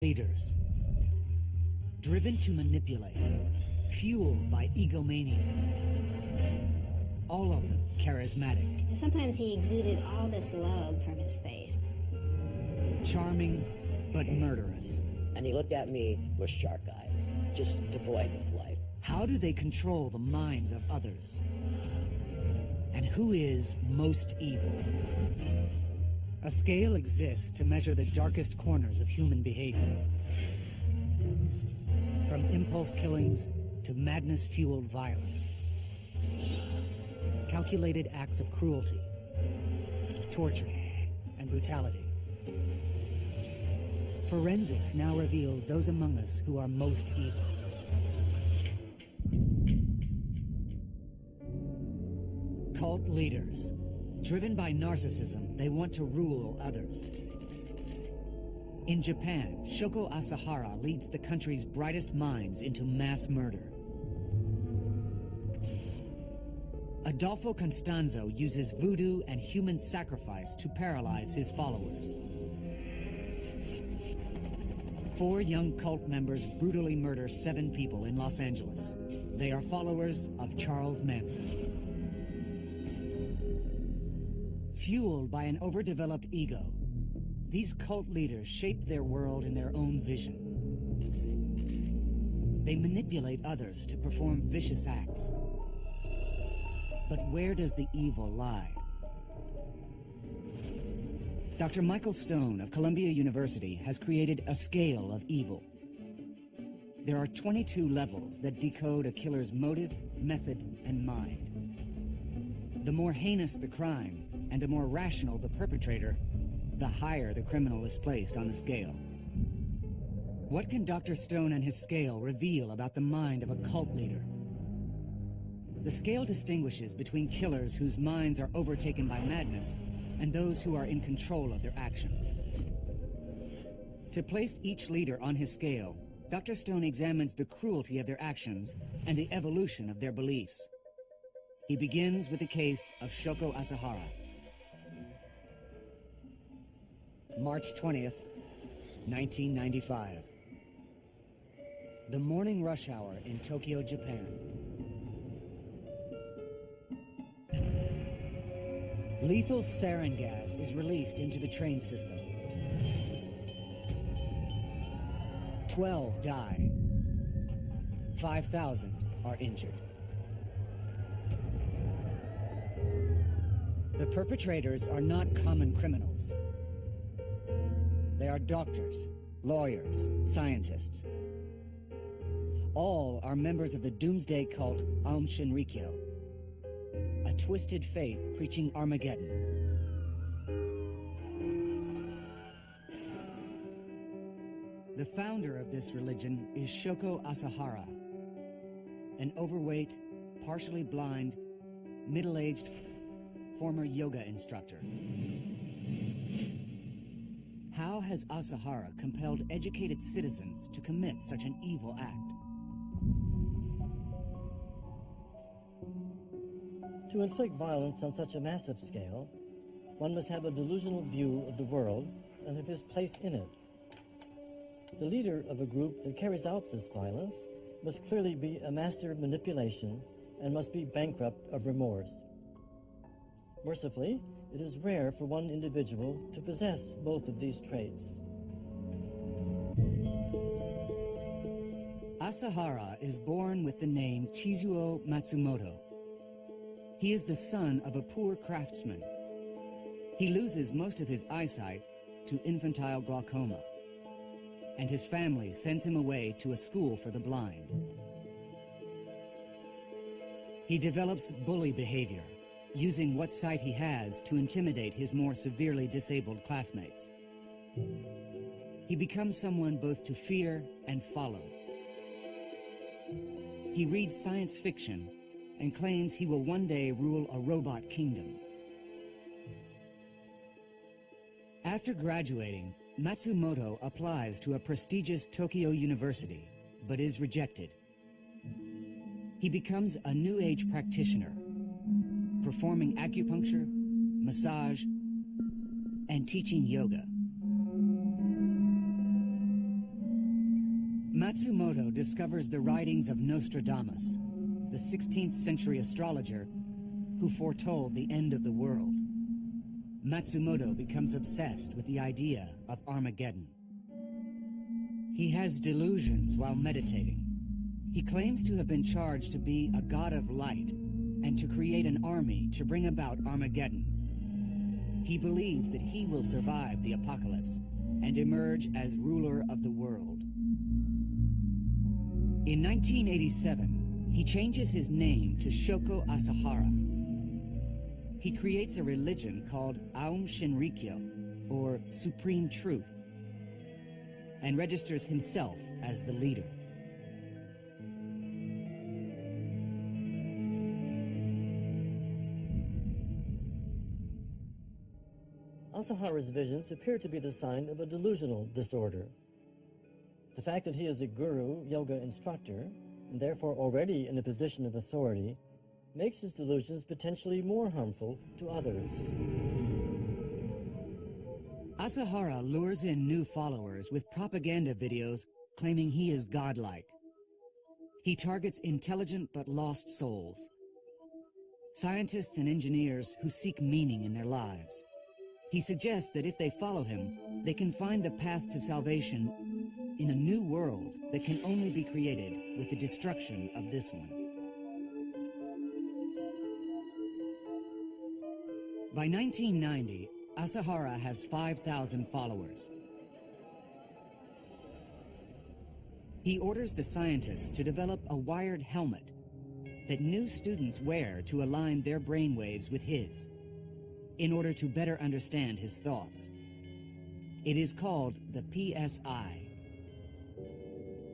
Leaders, driven to manipulate, fueled by egomania. All of them charismatic. Sometimes he exuded all this love from his face. Charming, but murderous. And he looked at me with shark eyes, just devoid of life. How do they control the minds of others? And who is most evil? A scale exists to measure the darkest corners of human behavior. From impulse killings to madness-fueled violence. Calculated acts of cruelty, torture, and brutality. Forensics now reveals those among us who are most evil. Cult leaders. Driven by narcissism, they want to rule others. In Japan, Shoko Asahara leads the country's brightest minds into mass murder. Adolfo Constanzo uses voodoo and human sacrifice to paralyze his followers. 4 young cult members brutally murder 7 people in Los Angeles. They are followers of Charles Manson. Fueled by an overdeveloped ego, these cult leaders shape their world in their own vision. They manipulate others to perform vicious acts. But where does the evil lie? Dr. Michael Stone of Columbia University has created a scale of evil. There are 22 levels that decode a killer's motive, method, and mind. The more heinous the crime, and the more rational the perpetrator, the higher the criminal is placed on the scale. What can Dr. Stone and his scale reveal about the mind of a cult leader? The scale distinguishes between killers whose minds are overtaken by madness and those who are in control of their actions. To place each leader on his scale, Dr. Stone examines the cruelty of their actions and the evolution of their beliefs. He begins with the case of Shoko Asahara. March 20th, 1995. The morning rush hour in Tokyo, Japan. Lethal sarin gas is released into the train system. 12 die. 5,000 are injured. The perpetrators are not common criminals. They are doctors, lawyers, scientists. All are members of the doomsday cult Aum Shinrikyo, a twisted faith preaching Armageddon. The founder of this religion is Shoko Asahara, an overweight, partially blind, middle-aged former yoga instructor. How has Asahara compelled educated citizens to commit such an evil act? To inflict violence on such a massive scale, one must have a delusional view of the world and of his place in it. The leader of a group that carries out this violence must clearly be a master of manipulation and must be bankrupt of remorse. Mercifully, it is rare for one individual to possess both of these traits. Asahara is born with the name Chizuo Matsumoto. He is the son of a poor craftsman. He loses most of his eyesight to infantile glaucoma, and his family sends him away to a school for the blind. He develops bully behavior, using what sight he has to intimidate his more severely disabled classmates. He becomes someone both to fear and follow. He reads science fiction and claims he will one day rule a robot kingdom. After graduating, Matsumoto applies to a prestigious Tokyo university, but is rejected. He becomes a New Age practitioner, performing acupuncture, massage, and teaching yoga. Matsumoto discovers the writings of Nostradamus, the 16th century astrologer who foretold the end of the world. Matsumoto becomes obsessed with the idea of Armageddon. He has delusions while meditating. He claims to have been charged to be a god of light and to create an army to bring about Armageddon. He believes that he will survive the apocalypse and emerge as ruler of the world. In 1987, he changes his name to Shoko Asahara. He creates a religion called Aum Shinrikyo, or Supreme Truth, and registers himself as the leader. Asahara's visions appear to be the sign of a delusional disorder. The fact that he is a guru, yoga instructor, and therefore already in a position of authority, makes his delusions potentially more harmful to others. Asahara lures in new followers with propaganda videos claiming he is godlike. He targets intelligent but lost souls, scientists and engineers who seek meaning in their lives. He suggests that if they follow him, they can find the path to salvation in a new world that can only be created with the destruction of this one. By 1990, Asahara has 5,000 followers. He orders the scientists to develop a wired helmet that new students wear to align their brainwaves with his, in order to better understand his thoughts. It is called the PSI,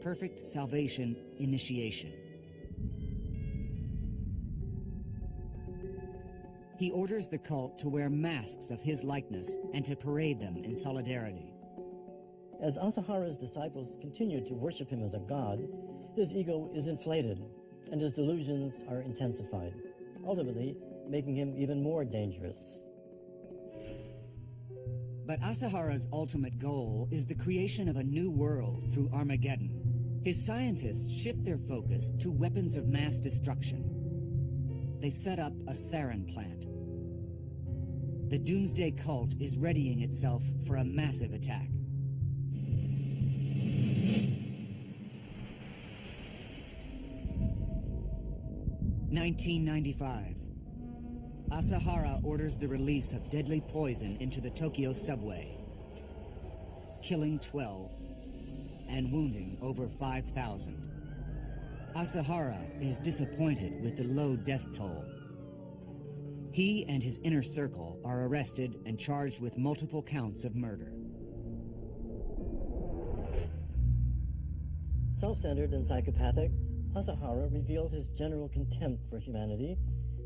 Perfect Salvation Initiation. He orders the cult to wear masks of his likeness and to parade them in solidarity. As Asahara's disciples continue to worship him as a god, his ego is inflated and his delusions are intensified, ultimately making him even more dangerous. But Asahara's ultimate goal is the creation of a new world through Armageddon. His scientists shift their focus to weapons of mass destruction. They set up a sarin plant. The Doomsday Cult is readying itself for a massive attack. (1995). Asahara orders the release of deadly poison into the Tokyo subway, killing 12 and wounding over 5,000. Asahara is disappointed with the low death toll. He and his inner circle are arrested and charged with multiple counts of murder. Self-centered and psychopathic, Asahara revealed his general contempt for humanity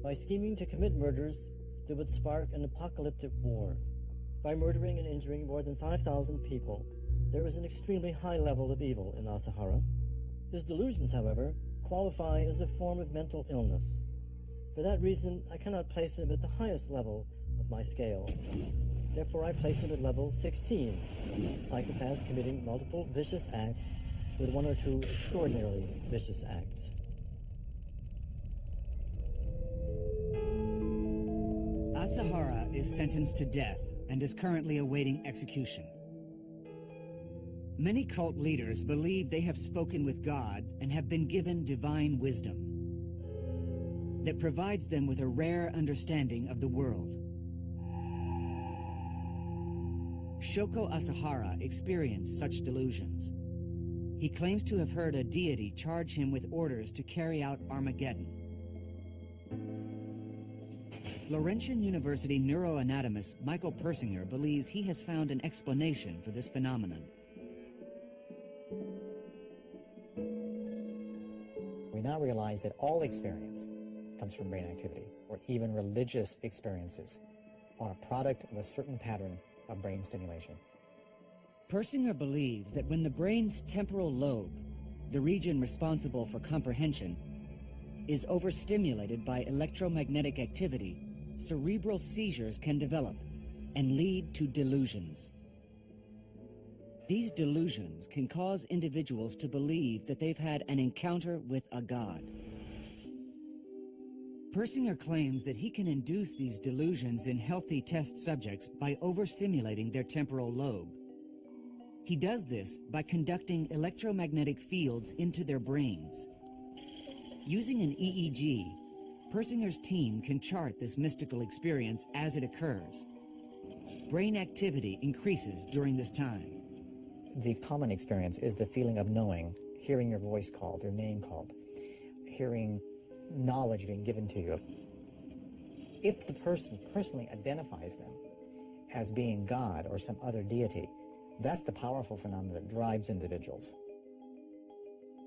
by scheming to commit murders that would spark an apocalyptic war. By murdering and injuring more than 5,000 people, there is an extremely high level of evil in Asahara. His delusions, however, qualify as a form of mental illness. For that reason, I cannot place him at the highest level of my scale. Therefore, I place him at level 16, psychopaths committing multiple vicious acts with one or two extraordinarily vicious acts. Asahara is sentenced to death and is currently awaiting execution. Many cult leaders believe they have spoken with God and have been given divine wisdom that provides them with a rare understanding of the world. Shoko Asahara experienced such delusions. He claims to have heard a deity charge him with orders to carry out Armageddon. Laurentian University neuroanatomist Michael Persinger believes he has found an explanation for this phenomenon. We now realize that all experience comes from brain activity, or even religious experiences are a product of a certain pattern of brain stimulation. Persinger believes that when the brain's temporal lobe, the region responsible for comprehension, is overstimulated by electromagnetic activity, cerebral seizures can develop and lead to delusions. These delusions can cause individuals to believe that they've had an encounter with a god. Persinger claims that he can induce these delusions in healthy test subjects by overstimulating their temporal lobe. He does this by conducting electromagnetic fields into their brains. Using an EEG, Persinger's team can chart this mystical experience as it occurs. Brain activity increases during this time. The common experience is the feeling of knowing, hearing your voice called, your name called, hearing knowledge being given to you. If the person personally identifies them as being God or some other deity, that's the powerful phenomenon that drives individuals.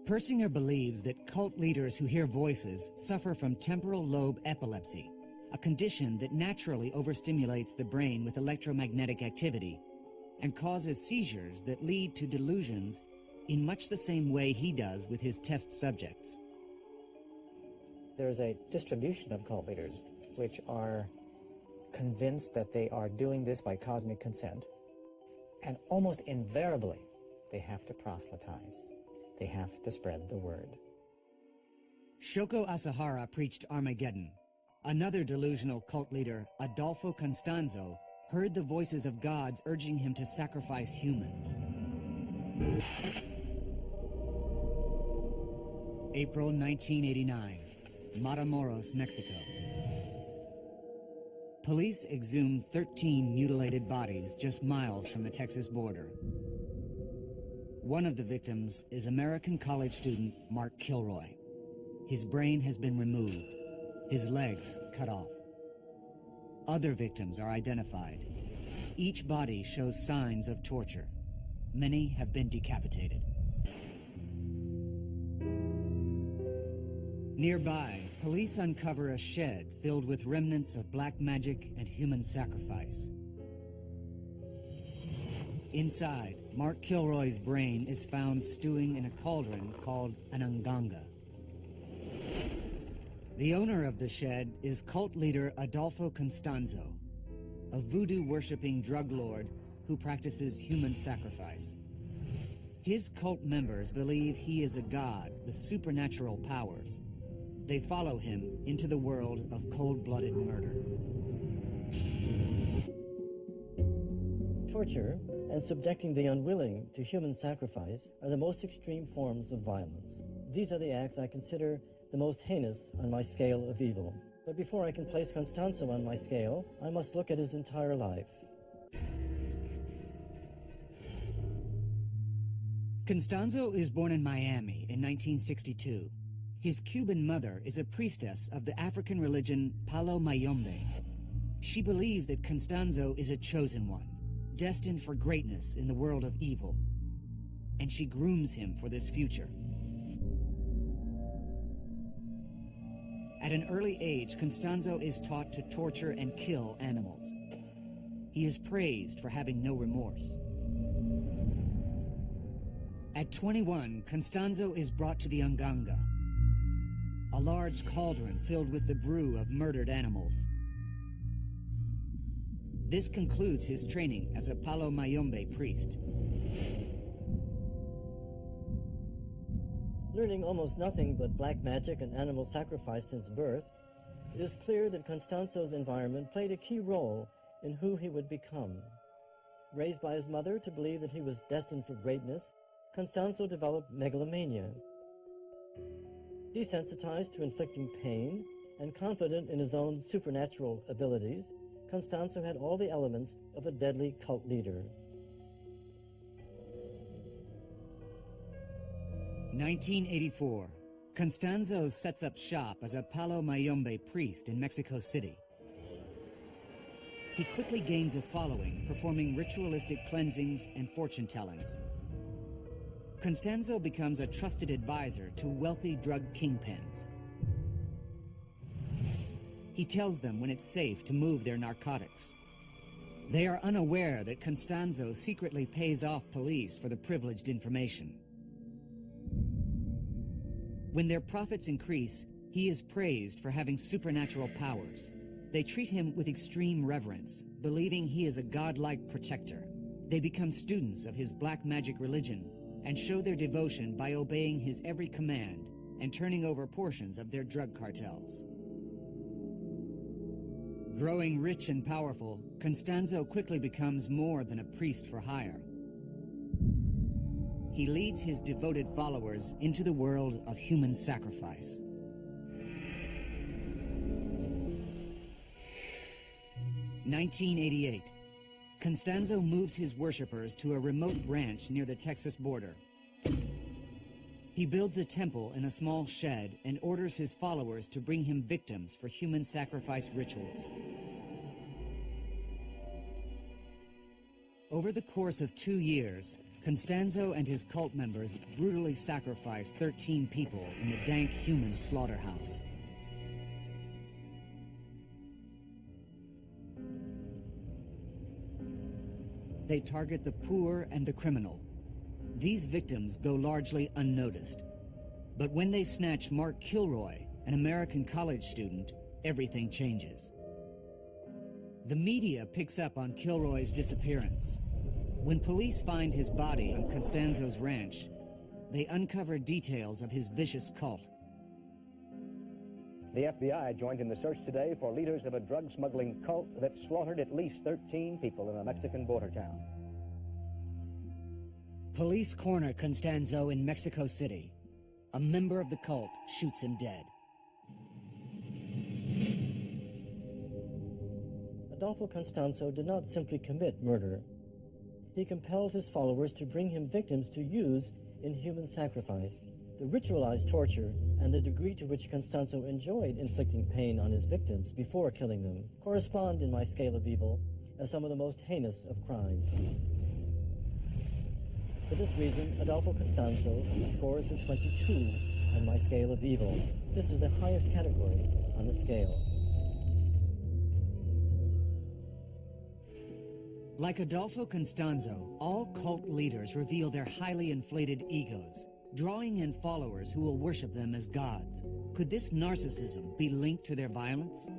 Persinger believes that cult leaders who hear voices suffer from temporal lobe epilepsy, a condition that naturally overstimulates the brain with electromagnetic activity and causes seizures that lead to delusions in much the same way he does with his test subjects. There's a distribution of cult leaders which are convinced that they are doing this by cosmic consent, and almost invariably they have to proselytize. They have to spread the word. Shoko Asahara preached Armageddon. Another delusional cult leader, Adolfo Constanzo, heard the voices of gods urging him to sacrifice humans. April 1989, Matamoros, Mexico. Police exhumed 13 mutilated bodies just miles from the Texas border. One of the victims is American college student Mark Kilroy. His brain has been removed, his legs cut off. Other victims are identified. Each body shows signs of torture. Many have been decapitated. Nearby, police uncover a shed filled with remnants of black magic and human sacrifice. Inside, Mark Kilroy's brain is found stewing in a cauldron called an anganga. The owner of the shed is cult leader Adolfo Constanzo, a voodoo-worshipping drug lord who practices human sacrifice. His cult members believe he is a god with supernatural powers. They follow him into the world of cold-blooded murder. Torture and subjecting the unwilling to human sacrifice are the most extreme forms of violence. These are the acts I consider the most heinous on my scale of evil. But before I can place Constanzo on my scale, I must look at his entire life. Constanzo is born in Miami in 1962. His Cuban mother is a priestess of the African religion Palo Mayombe. She believes that Constanzo is a chosen one, destined for greatness in the world of evil, and she grooms him for this future. At an early age, Constanzo is taught to torture and kill animals. He is praised for having no remorse. At 21, Constanzo is brought to the anganga, a large cauldron filled with the brew of murdered animals. This concludes his training as a Palo Mayombe priest. Learning almost nothing but black magic and animal sacrifice since birth, it is clear that Constanzo's environment played a key role in who he would become. Raised by his mother to believe that he was destined for greatness, Constanzo developed megalomania. Desensitized to inflicting pain and confident in his own supernatural abilities, Constanzo had all the elements of a deadly cult leader. 1984. Constanzo sets up shop as a Palo Mayombe priest in Mexico City. He quickly gains a following, performing ritualistic cleansings and fortune-tellings. Constanzo becomes a trusted advisor to wealthy drug kingpins. He tells them when it's safe to move their narcotics. They are unaware that Constanzo secretly pays off police for the privileged information. When their profits increase, he is praised for having supernatural powers. They treat him with extreme reverence, believing he is a godlike protector. They become students of his black magic religion and show their devotion by obeying his every command and turning over portions of their drug cartels. Growing rich and powerful, Constanzo quickly becomes more than a priest for hire. He leads his devoted followers into the world of human sacrifice. (1988). Constanzo moves his worshippers to a remote ranch near the Texas border. He builds a temple in a small shed and orders his followers to bring him victims for human sacrifice rituals. Over the course of 2 years, Constanzo and his cult members brutally sacrifice 13 people in the dank human slaughterhouse. They target the poor and the criminal. These victims go largely unnoticed. But when they snatch Mark Kilroy, an American college student, everything changes. The media picks up on Kilroy's disappearance. When police find his body on Constanzo's ranch, they uncover details of his vicious cult. The FBI joined in the search today for leaders of a drug-smuggling cult that slaughtered at least 13 people in a Mexican border town. Police corner Constanzo in Mexico City. A member of the cult shoots him dead. Adolfo Constanzo did not simply commit murder. He compelled his followers to bring him victims to use in human sacrifice. The ritualized torture and the degree to which Constanzo enjoyed inflicting pain on his victims before killing them correspond in my scale of evil as some of the most heinous of crimes. For this reason, Adolfo Constanzo scores a 22 on my scale of evil. This is the highest category on the scale. Like Adolfo Constanzo, all cult leaders reveal their highly inflated egos, drawing in followers who will worship them as gods. Could this narcissism be linked to their violence?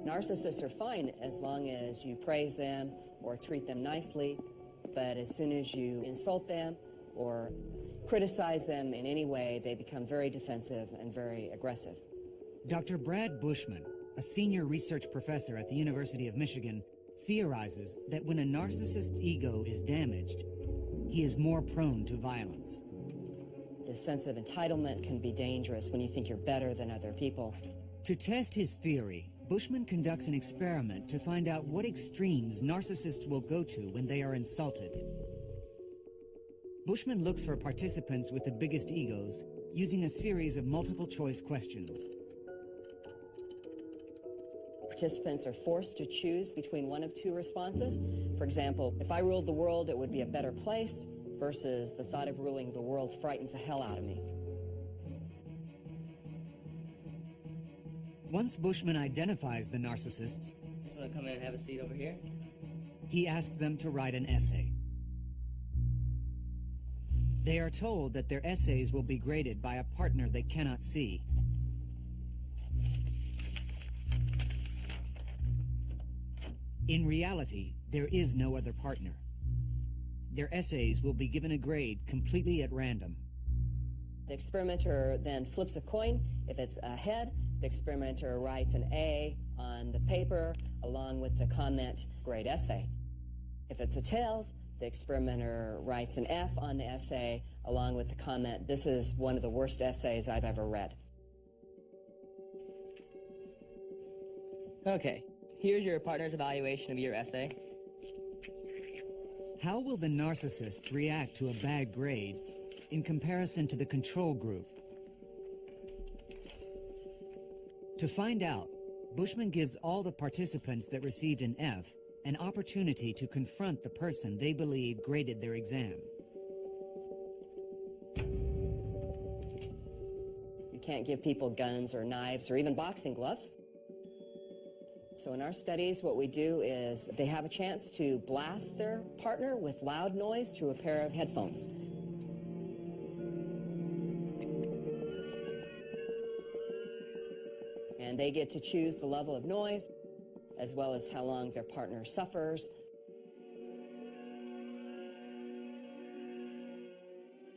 Narcissists are fine as long as you praise them or treat them nicely, but as soon as you insult them or criticize them in any way, they become very defensive and very aggressive. Dr. Brad Bushman, a senior research professor at the University of Michigan, theorizes that when a narcissist's ego is damaged, he is more prone to violence. The sense of entitlement can be dangerous when you think you're better than other people. To test his theory, Bushman conducts an experiment to find out what extremes narcissists will go to when they are insulted. Bushman looks for participants with the biggest egos using a series of multiple-choice questions. Participants are forced to choose between one of two responses. For example, if I ruled the world, it would be a better place, versus the thought of ruling the world frightens the hell out of me. Once Bushman identifies the narcissists, Just want to come in and have a seat over here. he asks them to write an essay. They are told that their essays will be graded by a partner they cannot see. In reality, there is no other partner. Their essays will be given a grade completely at random. The experimenter then flips a coin. If it's a head, the experimenter writes an A on the paper along with the comment, great essay. If it's a tails, the experimenter writes an F on the essay along with the comment, this is one of the worst essays I've ever read. Okay, here's your partner's evaluation of your essay. How will the narcissist react to a bad grade in comparison to the control group? To find out, Bushman gives all the participants that received an F an opportunity to confront the person they believe graded their exam. You can't give people guns or knives or even boxing gloves. So in our studies, what we do is they have a chance to blast their partner with loud noise through a pair of headphones. And they get to choose the level of noise, as well as how long their partner suffers.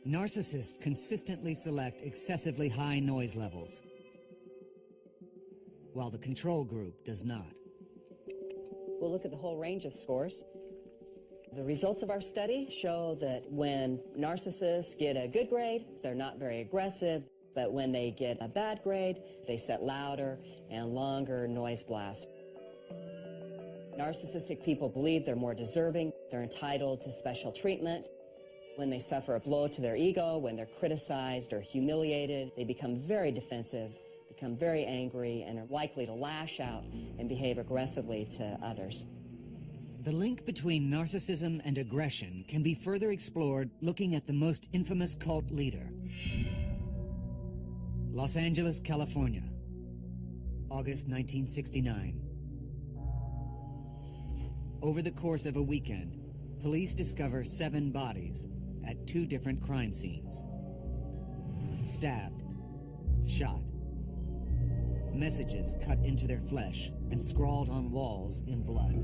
Narcissists consistently select excessively high noise levels, while the control group does not. We'll look at the whole range of scores. The results of our study show that when narcissists get a good grade, they're not very aggressive, but when they get a bad grade, they set louder and longer noise blasts. Narcissistic people believe they're more deserving, they're entitled to special treatment. When they suffer a blow to their ego, when they're criticized or humiliated, they become very defensive, become very angry, and are likely to lash out and behave aggressively to others. The link between narcissism and aggression can be further explored looking at the most infamous cult leader. Los Angeles, California, August 1969. Over the course of a weekend, police discover 7 bodies at 2 different crime scenes. Stabbed, shot, messages cut into their flesh and scrawled on walls in blood.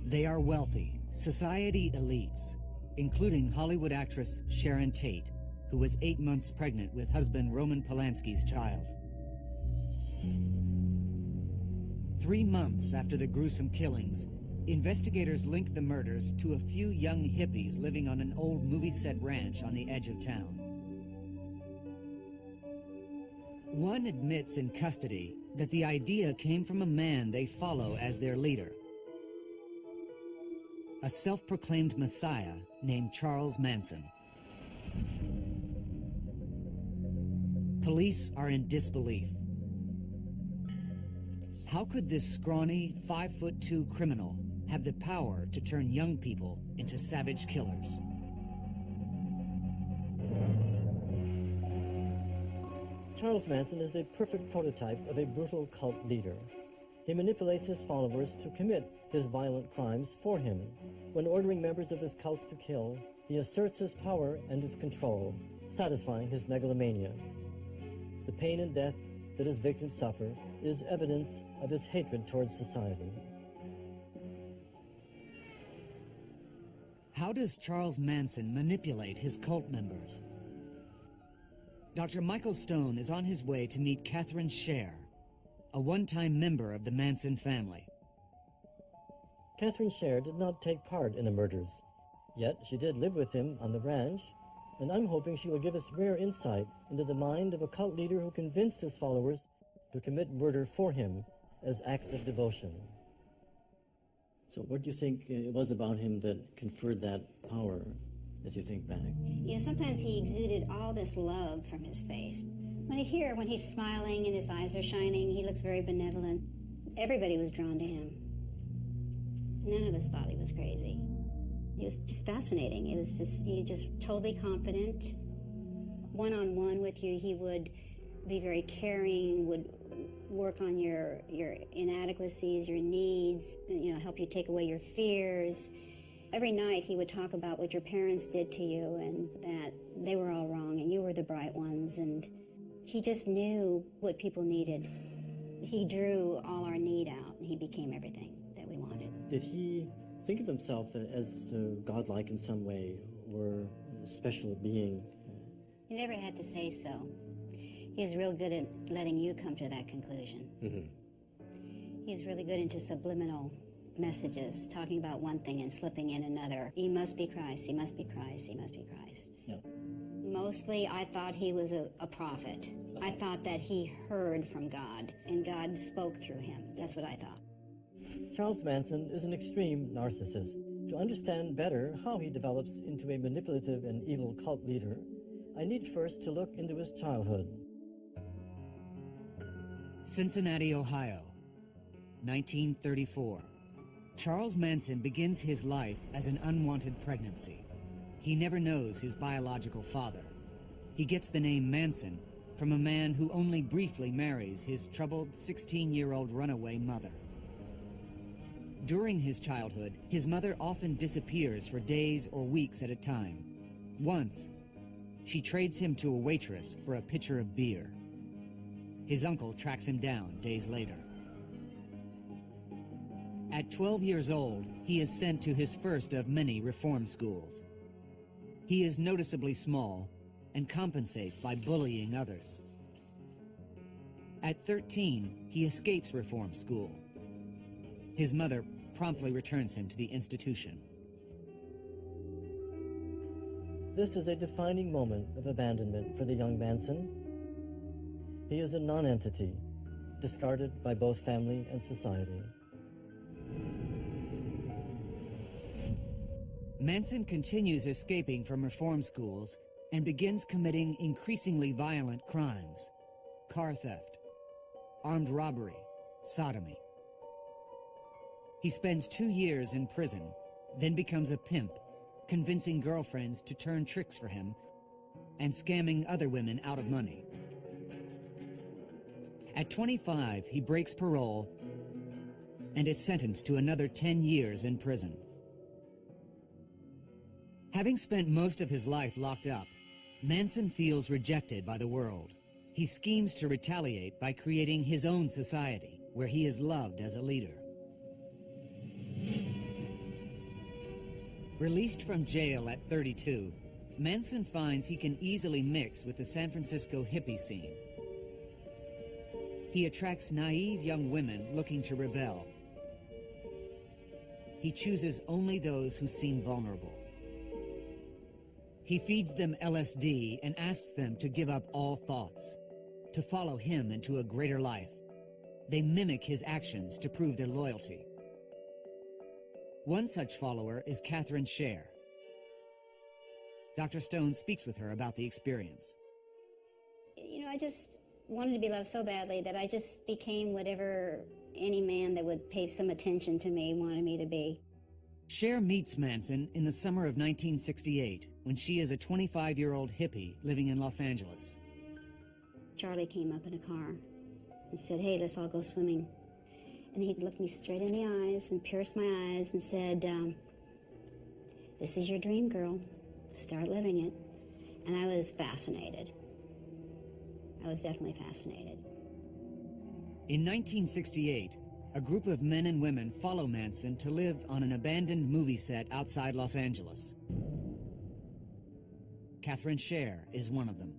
They are wealthy, society elites, including Hollywood actress Sharon Tate, who was 8 months pregnant with husband Roman Polanski's child. 3 months after the gruesome killings, investigators linked the murders to a few young hippies living on an old movie set ranch on the edge of town. One admits in custody that the idea came from a man they follow as their leader, a self-proclaimed messiah named Charles Manson. Police are in disbelief. How could this scrawny, 5'2" criminal have the power to turn young people into savage killers? Charles Manson is the perfect prototype of a brutal cult leader. He manipulates his followers to commit his violent crimes for him. When ordering members of his cults to kill, he asserts his power and his control, satisfying his megalomania. The pain and death that his victims suffer is evidence of his hatred towards society. How does Charles Manson manipulate his cult members? Dr. Michael Stone is on his way to meet Catherine Scher, a one-time member of the Manson family. Catherine Scher did not take part in the murders, yet she did live with him on the ranch, and I'm hoping she will give us rare insight into the mind of a cult leader who convinced his followers to commit murder for him as acts of devotion. So what do you think it was about him that conferred that power, as you think back? You know, sometimes he exuded all this love from his face. When he's smiling and his eyes are shining, he looks very benevolent. Everybody was drawn to him. None of us thought he was crazy. It was just fascinating. He was just totally confident. One-on-one with you, he would be very caring, would work on your inadequacies, your needs, help you take away your fears. Every night he would talk about what your parents did to you and that they were all wrong and you were the bright ones, and he just knew what people needed. He drew all our need out, and he became everything that we wanted. Did he think of himself as godlike in some way, or a special being? He never had to say so. He was real good at letting you come to that conclusion. Mm-hmm. He was really good into subliminal messages, talking about one thing and slipping in another. He must be Christ, he must be Christ, he must be Christ. Yeah. Mostly, I thought he was a prophet. I thought that he heard from God, and God spoke through him. That's what I thought. Charles Manson is an extreme narcissist. To understand better how he develops into a manipulative and evil cult leader, I need first to look into his childhood. Cincinnati, Ohio, 1934. Charles Manson begins his life as an unwanted pregnancy. He never knows his biological father. He gets the name Manson from a man who only briefly marries his troubled 16-year-old runaway mother. During his childhood, his mother often disappears for days or weeks at a time. Once, she trades him to a waitress for a pitcher of beer. His uncle tracks him down days later. At 12 years old, he is sent to his first of many reform schools. He is noticeably small and compensates by bullying others. At 13, he escapes reform school. His mother promptly returns him to the institution. This is a defining moment of abandonment for the young Manson. He is a non-entity, discarded by both family and society. Manson continues escaping from reform schools and begins committing increasingly violent crimes: car theft, armed robbery, sodomy. He spends 2 years in prison, then becomes a pimp, convincing girlfriends to turn tricks for him and scamming other women out of money. At 25, he breaks parole and is sentenced to another 10 years in prison. Having spent most of his life locked up, Manson feels rejected by the world. He schemes to retaliate by creating his own society, where he is loved as a leader. Released from jail at 32, Manson finds he can easily mix with the San Francisco hippie scene. He attracts naive young women looking to rebel. He chooses only those who seem vulnerable. He feeds them LSD and asks them to give up all thoughts, to follow him into a greater life. They mimic his actions to prove their loyalty. One such follower is Catherine Scher. Dr. Stone speaks with her about the experience. You know, I just wanted to be loved so badly that I just became whatever any man that would pay some attention to me wanted me to be. Scher meets Manson in the summer of 1968, when she is a 25-year-old hippie living in Los Angeles. Charlie came up in a car and said, "Hey, let's all go swimming." And he looked me straight in the eyes and pierced my eyes and said, "This is your dream, girl. Start living it." And I was fascinated. I was definitely fascinated. In 1968, a group of men and women follow Manson to live on an abandoned movie set outside Los Angeles. Catherine Scher is one of them.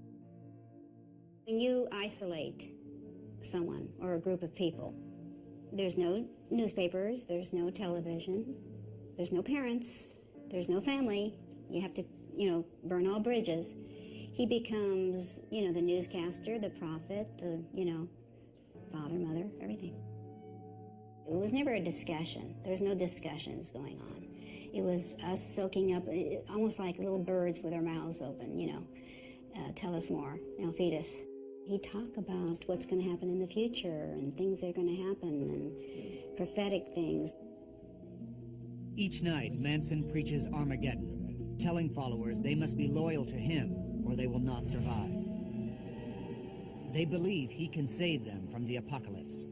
When you isolate someone or a group of people, there's no newspapers, there's no television, there's no parents, there's no family. You have to, burn all bridges. He becomes, the newscaster, the prophet, the, father, mother, everything. It was never a discussion. There's no discussions going on. It was us soaking up, almost like little birds with our mouths open, tell us more, feed us. He'd talk about what's going to happen in the future and things that are going to happen and prophetic things. Each night, Manson preaches Armageddon, telling followers they must be loyal to him or they will not survive. They believe he can save them from the apocalypse.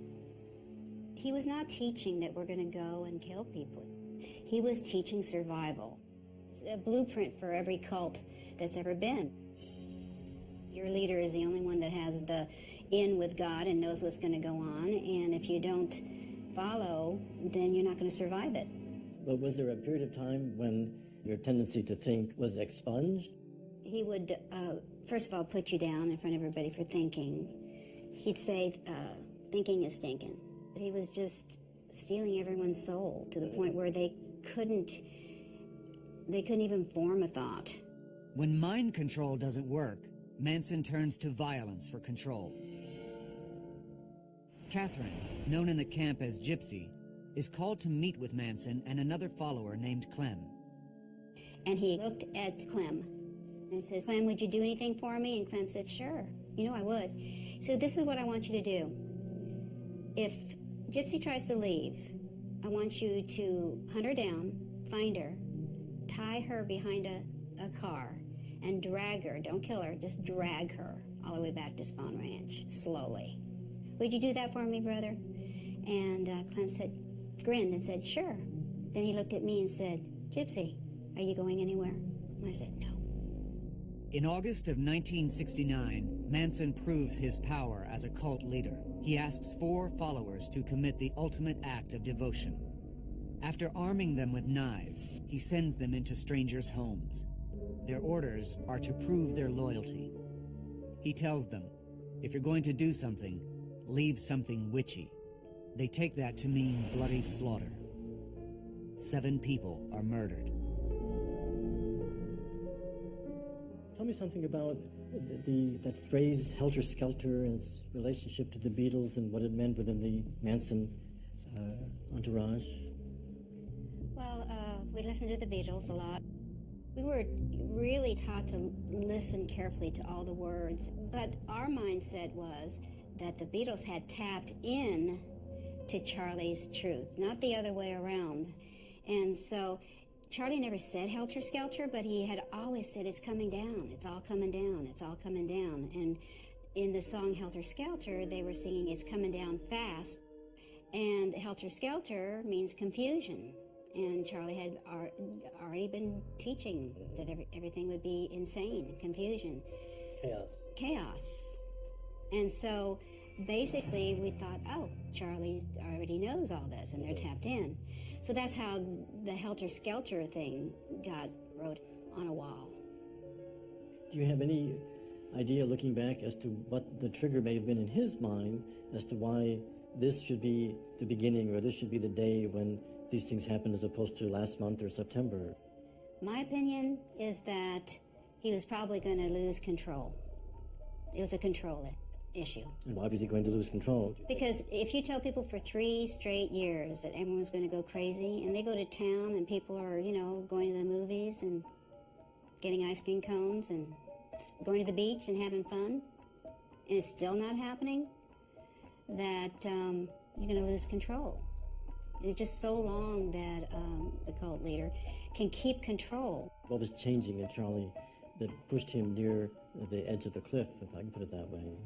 He was not teaching that we're going to go and kill people. He was teaching survival. It's a blueprint for every cult that's ever been. Your leader is the only one that has the in with God and knows what's going to go on, and if you don't follow, then you're not going to survive it. But was there a period of time when your tendency to think was expunged? He would, first of all, put you down in front of everybody for thinking. He'd say, thinking is stinking. But he was just stealing everyone's soul to the point where they couldn't even form a thought. When mind control doesn't work, Manson turns to violence for control. Catherine, known in the camp as Gypsy, is called to meet with Manson and another follower named Clem. And he looked at Clem and says, "Clem, would you do anything for me?" And Clem said, "Sure, I would." So this is what I want you to do. If Gypsy tries to leave, I want you to hunt her down, find her, tie her behind a car, and drag her. Don't kill her, just drag her all the way back to Spawn Ranch, slowly. Would you do that for me, brother? And Clem grinned and said, "Sure." Then he looked at me and said, "Gypsy, are you going anywhere?" And I said, "No." In August of 1969, Manson proves his power as a cult leader. He asks 4 followers to commit the ultimate act of devotion: After arming them with knives, he sends them into strangers' homes. Their orders are to prove their loyalty. He tells them, if you're going to do something, leave something witchy. They take that to mean bloody slaughter. 7 people are murdered. Tell me something about that phrase, helter-skelter, and its relationship to the Beatles and what it meant within the Manson entourage. Well, we listened to the Beatles a lot. We were really taught to listen carefully to all the words, but our mindset was that the Beatles had tapped in to Charlie's truth, not the other way around. And so Charlie never said helter-skelter, but he had always said, it's coming down, it's all coming down, it's all coming down. And in the song Helter-Skelter, they were singing, it's coming down fast. And helter-skelter means confusion. And Charlie had already been teaching that everything would be insane, confusion. Chaos. And so basically we thought, oh, Charlie already knows all this, and they're tapped in. So that's how the helter-skelter thing got wrote on a wall. Do you have any idea, looking back, as to what the trigger may have been in his mind as to why this should be the beginning, or this should be the day when these things happen, as opposed to last month or September? My opinion is that he was probably going to lose control. It was a control issue. And why was he going to lose control? Because if you tell people for 3 straight years that everyone's going to go crazy, and they go to town and people are, going to the movies and getting ice cream cones and going to the beach and having fun, and it's still not happening, that you're going to lose control. It's just so long that the cult leader can keep control. What was changing in Charlie that pushed him near the edge of the cliff, if I can put it that way?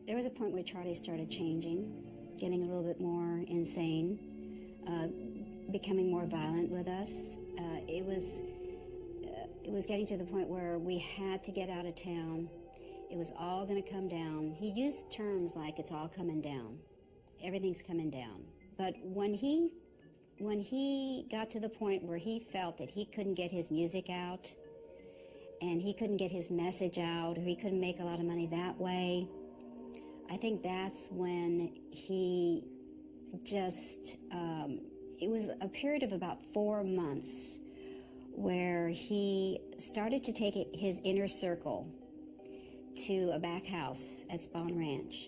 There was a point where Charlie started changing, getting a little bit more insane, becoming more violent with us. It was getting to the point where we had to get out of town. It was all going to come down. He used terms like, it's all coming down. Everything's coming down. But when he got to the point where he felt that he couldn't get his music out, and he couldn't get his message out, or he couldn't make a lot of money that way, I think that's when he just, it was a period of about 4 months where he started to take his inner circle to a back house at Spawn Ranch.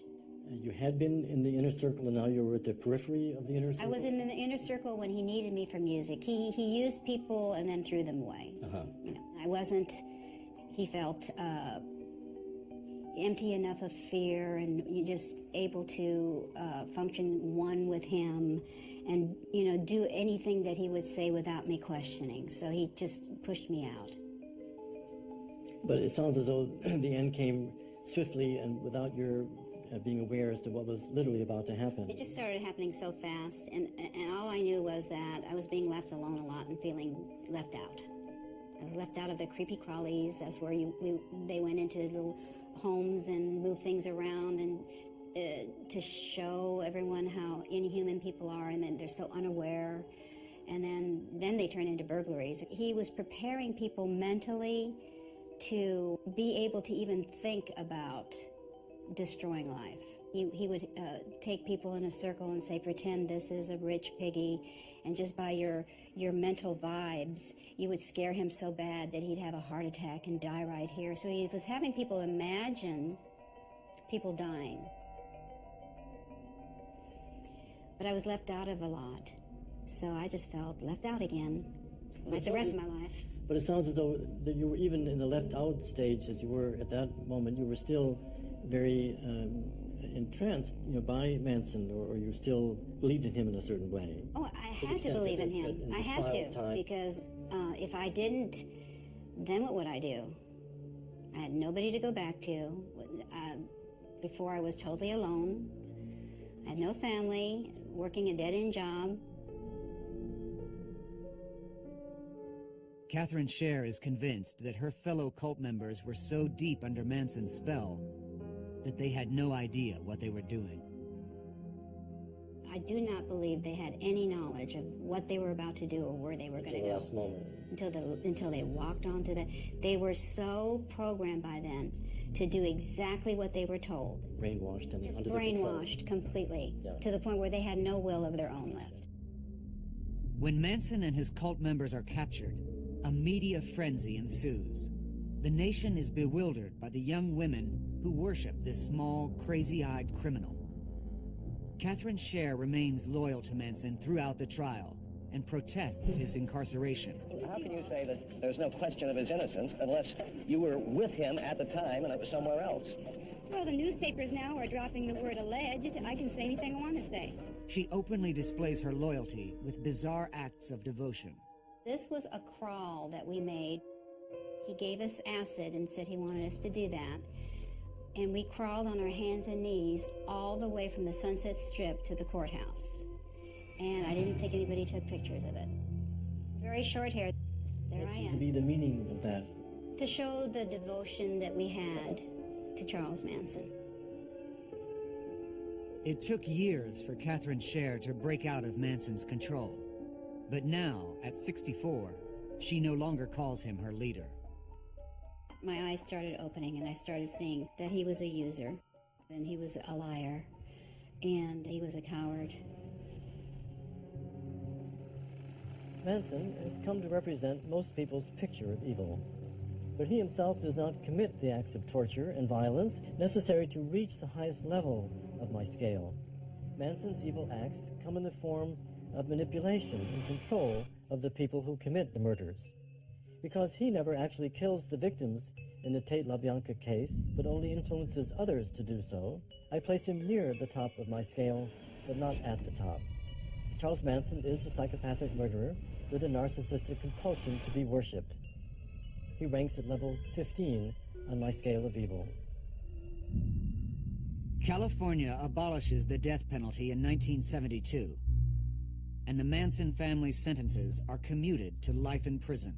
You had been in the inner circle, and now you were at the periphery of the inner circle? I was in the inner circle when he needed me for music. He used people and then threw them away. I wasn't, he felt empty enough of fear, and you're just able to function one with him and, do anything that he would say without me questioning. So he just pushed me out. But it sounds as though the end came swiftly and without your being aware as to what was literally about to happen. It just started happening so fast, and all I knew was that I was being left alone a lot and feeling left out. I was left out of the creepy crawlies. That's where they went into little homes and moved things around, and to show everyone how inhuman people are, and then they're so unaware. And then they turn into burglaries. He was preparing people mentally to be able to even think about destroying life. He would take people in a circle and say, pretend this is a rich piggy, and just by your mental vibes, you would scare him so bad that he'd have a heart attack and die right here. So he was having people imagine people dying. But I was left out of a lot, so I just felt left out again, like the rest of my life. But it sounds as though that you were, even in the left out stage, as you were at that moment, you were still very entranced, by Manson, or you still believed in him in a certain way. Oh, I had to believe in him. I had to, because if I didn't, then what would I do? I had nobody to go back to. Before I was totally alone. I had no family, working a dead-end job. Catherine Scher is convinced that her fellow cult members were so deep under Manson's spell that they had no idea what they were doing. I do not believe they had any knowledge of what they were about to do or where they were going to go. Until the last moment. Until they walked onto that. They were so programmed by then to do exactly what they were told. Brainwashed and Just under brainwashed completely, Yeah. to the point where they had no will of their own left. When Manson and his cult members are captured, a media frenzy ensues. The nation is bewildered by the young women who worship this small, crazy-eyed criminal. Catherine Scher remains loyal to Manson throughout the trial and protests his incarceration. How can you say that there's no question of his innocence unless you were with him at the time and it was somewhere else? Well, the newspapers now are dropping the word alleged. I can say anything I want to say. She openly displays her loyalty with bizarre acts of devotion. This was a crawl that we made. He gave us acid and said he wanted us to do that. And we crawled on our hands and knees all the way from the Sunset Strip to the courthouse. And I didn't think anybody took pictures of it. Very short hair. There I To am. be the meaning of that. To show the devotion that we had to Charles Manson. It took years for Catherine Scher to break out of Manson's control. But now, at 64, she no longer calls him her leader. My eyes started opening and I started seeing that he was a user, and he was a liar, and he was a coward. Manson has come to represent most people's picture of evil. But he himself does not commit the acts of torture and violence necessary to reach the highest level of my scale. Manson's evil acts come in the form of manipulation and control of the people who commit the murders. Because he never actually kills the victims in the Tate LaBianca case, but only influences others to do so, I place him near the top of my scale, but not at the top. Charles Manson is a psychopathic murderer with a narcissistic compulsion to be worshipped. He ranks at level 15 on my scale of evil. California abolishes the death penalty in 1972, and the Manson family's sentences are commuted to life in prison.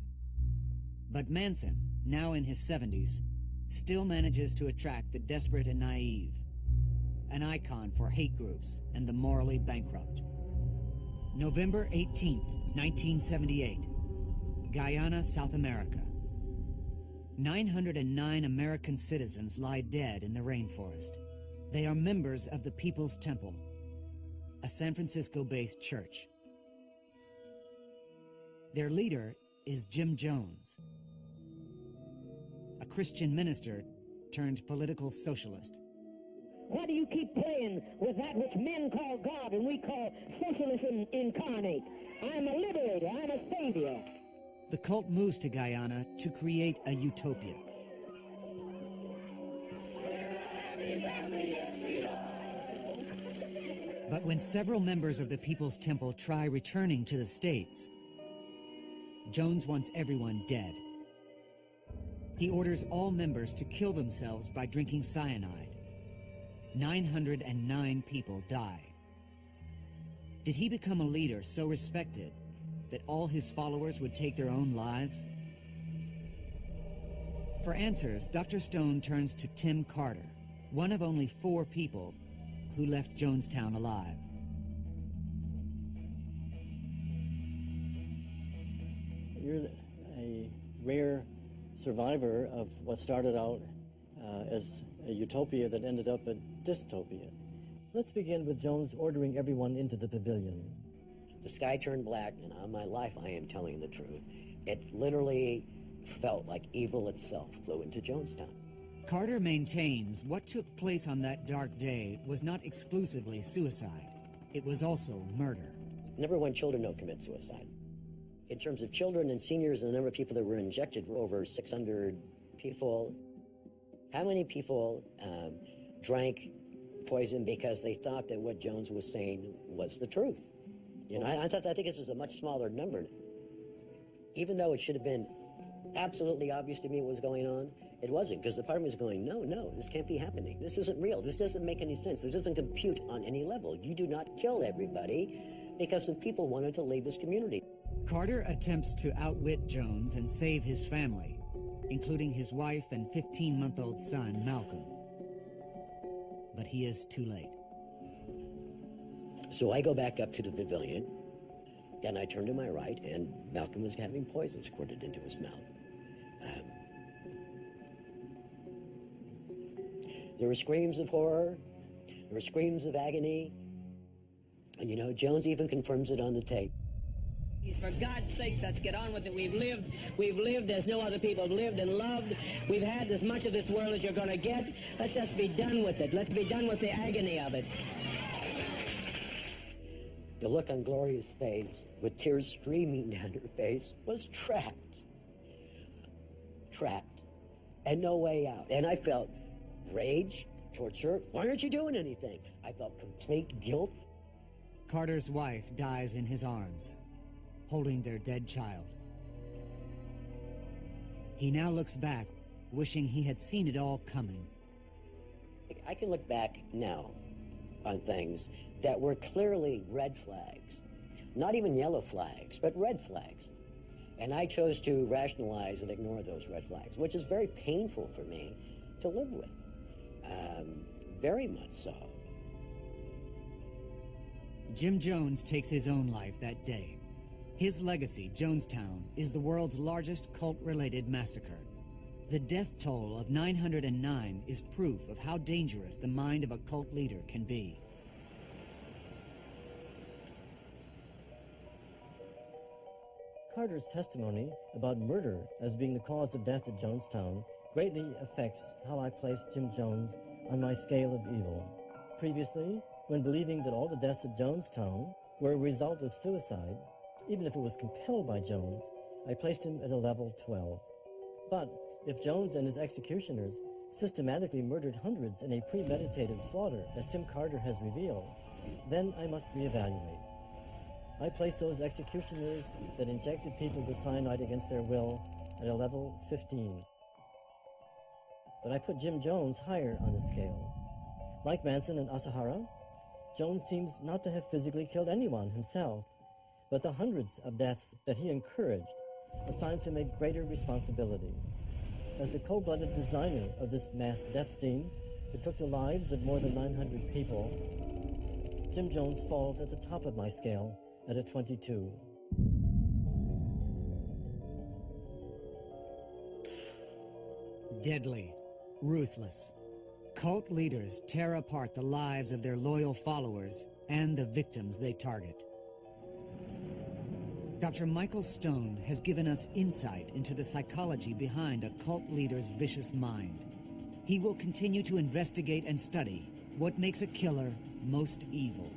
But Manson, now in his 70s, still manages to attract the desperate and naive, an icon for hate groups and the morally bankrupt. November 18th, 1978, Guyana, South America. 909 American citizens lie dead in the rainforest. They are members of the People's Temple, a San Francisco-based church. Their leader is Jim Jones, a Christian minister turned political socialist. Why do you keep playing with that which men call God and we call socialism incarnate? I'm a liberator, I'm a savior. The cult moves to Guyana to create a utopia. But when several members of the People's Temple try returning to the States, Jones wants everyone dead. He orders all members to kill themselves by drinking cyanide. 909 people die. Did he become a leader so respected that all his followers would take their own lives? For answers, Dr. Stone turns to Tim Carter, one of only 4 people who left Jonestown alive. You're a rare survivor of what started out as a utopia that ended up a dystopia. Let's begin with Jones ordering everyone into the pavilion. The sky turned black, and on my life, I am telling the truth. It literally felt like evil itself flew into Jonestown. Carter maintains what took place on that dark day was not exclusively suicide. It was also murder. Number one, children don't commit suicide. In terms of children and seniors and the number of people that were injected, over 600 people. How many people drank poison because they thought that what Jones was saying was the truth? You know, I think this is a much smaller number. Even though it should have been absolutely obvious to me what was going on, it wasn't, because the part of me was going, no, this can't be happening. This isn't real. This doesn't make any sense. This doesn't compute on any level. You do not kill everybody because some people wanted to leave this community. Carter attempts to outwit Jones and save his family, including his wife and 15-month-old son, Malcolm. But he is too late. So I go back up to the pavilion, and I turn to my right, and Malcolm was having poison squirted into his mouth. There were screams of horror. There were screams of agony. And, you know, Jones even confirms it on the tape. For God's sake, let's get on with it. We've lived as no other people have lived and loved. We've had as much of this world as you're going to get. Let's just be done with it. Let's be done with the agony of it. The look on Gloria's face, with tears streaming down her face, was trapped. Trapped. And no way out. And I felt rage towards her. Why aren't you doing anything? I felt complete guilt. Carter's wife dies in his arms, holding their dead child. He now looks back, wishing he had seen it all coming. I can look back now on things that were clearly red flags. Not even yellow flags, but red flags. And I chose to rationalize and ignore those red flags, which is very painful for me to live with. Very much so. Jim Jones takes his own life that day. His legacy, Jonestown, is the world's largest cult-related massacre. The death toll of 909 is proof of how dangerous the mind of a cult leader can be. Carter's testimony about murder as being the cause of death at Jonestown greatly affects how I place Jim Jones on my scale of evil. Previously, when believing that all the deaths at Jonestown were a result of suicide, even if it was compelled by Jones, I placed him at a level 12. But if Jones and his executioners systematically murdered hundreds in a premeditated slaughter, as Tim Carter has revealed, then I must reevaluate. I place those executioners that injected people with cyanide against their will at a level 15. But I put Jim Jones higher on the scale. Like Manson and Asahara, Jones seems not to have physically killed anyone himself, but the hundreds of deaths that he encouraged assigns him a greater responsibility. As the cold-blooded designer of this mass death scene that took the lives of more than 900 people, Jim Jones falls at the top of my scale at a 22. Deadly, ruthless. Cult leaders tear apart the lives of their loyal followers and the victims they target. Dr. Michael Stone has given us insight into the psychology behind a cult leader's vicious mind. He will continue to investigate and study what makes a killer most evil.